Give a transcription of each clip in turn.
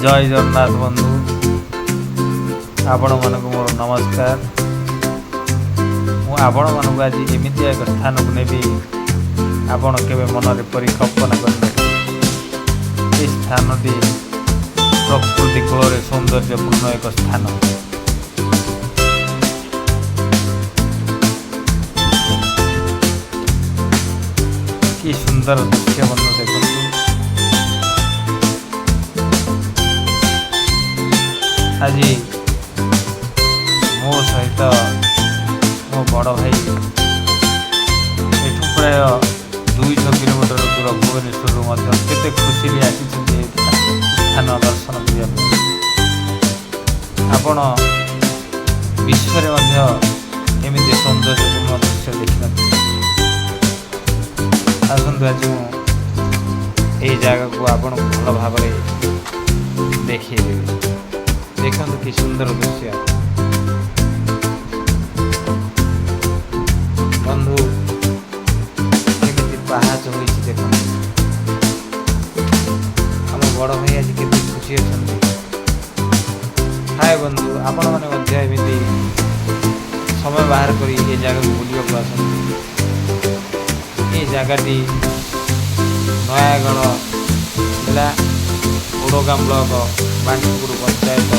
जय जगन्नाथ बंधु आपण मानक मोर नमस्कार। आपण मानक आज एमती एक स्थान को नेबी आपण केवे मन परिकल्पना कर स्थान प्रकृति कूल सौंदर्यपूर्ण एक स्थान। कि सुंदर दृश्य बंधु देखु आज मो सहित मो बड़ भाई एठू प्राय 200 किलोमीटर दूर भुवनेश्वर केते खुशी भी आसी स्थान दर्शन करने आपण विश्व एमती सौंदर्यपूर्ण दृश्य देखी आसतु आज ये जगह को आपण भल भाव देखिए देखो कि सुंदर दृश्य बंधु केमी पाहाच हो देख आम बड़ भाई आज के खुशी अच्छा हाय बंधु आपण मैंने समय बाहर कर ये जगह को बुलवा ये जगहटी नयागढ़ जिला ओडगाँ ब्लॉक बांकुर पंचायत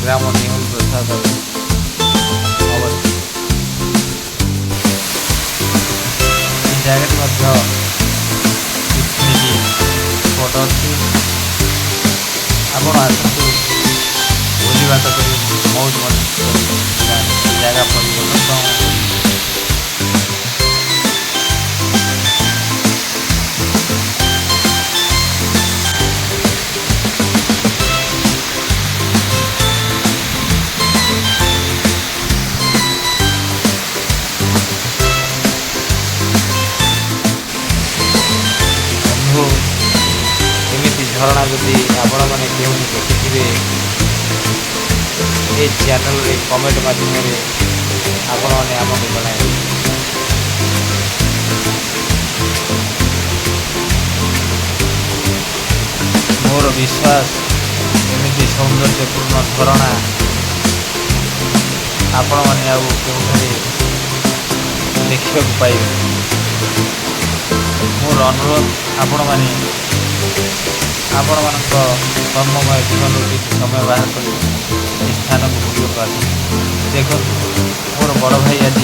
ग्राम निहुल प्रसाद जगह पिकनिक स्पट अच्छी आप आसतु भोजी भात कर मौज मस्ती जगह परिवर्तन एमती झरणा जदि आपण मैंने क्यों देखिथे ये चैनल रे कमेंट माध्यम आपण मैंने आमको जन मोर विश्वास एमती सौंदर्यपूर्ण झरणा आपण मैंने देखा पाइबे। मोर अनुरोध आपण मैंने आपण मान कर्ममय जीवन समय बाहर कर स्थान को बुलवा देख मोर बड़ भाई आज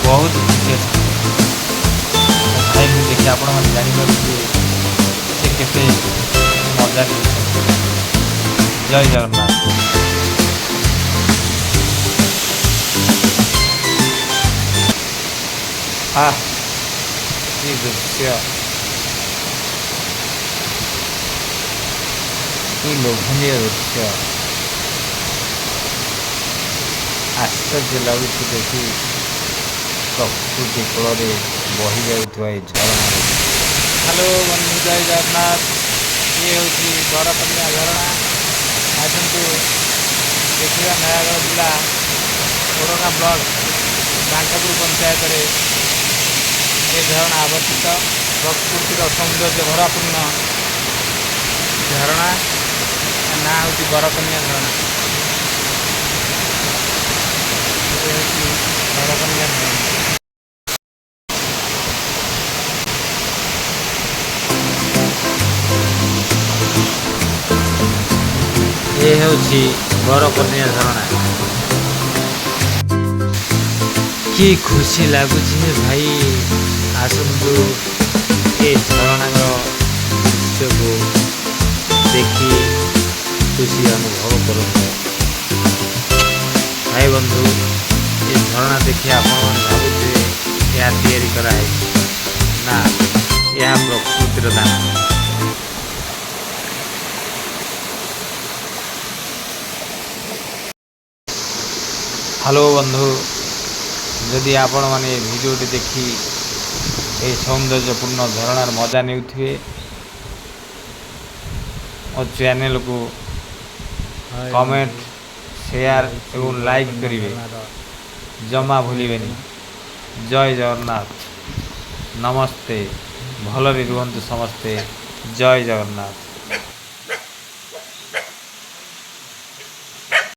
बहुत खुशी भाई को देखिए आपण मैंने जानवर से केते मजा नहीं। जय जगन्नाथ। हाँ ये दृश्य लोभनीय दृश्य आश्चर्य लगुच देखी प्रकृति कूल बही जाऊँ ये झरणा। हेलो बंधु जय जगन्नाथ। ये हूँ बरकनिया झरणा आसतु देखा नयागढ़ जिला ओडगाँ ब्लॉक बांकुर पंचायत ये झरणा अवस्थित प्रकृतिर सौंदर्य भरापूर्ण झरणा ना हूँ बरकनिया झरणा। बरकनिया झरणा ये हूँ बरकनिया झरणा। कि खुशी लगुच भाई आसतु ये झरणा दृश्य को देखी खुशी अनुभव करूँ भाई बंधु। ये झरणा देखिए आप भावुए या कराई ना यह प्रकृतिर दान। हेलो बंधु जदि आपण मैंने भिडियोटी देखी ये सौंदर्यपूर्ण झरणार मजा नेउथिबे और चैनल को कमेंट शेयर एवं लाइक करेंगे जमा भूलिबेनी। जय जगन्नाथ। नमस्ते भल रुहतु समस्ते। जय जगन्नाथ।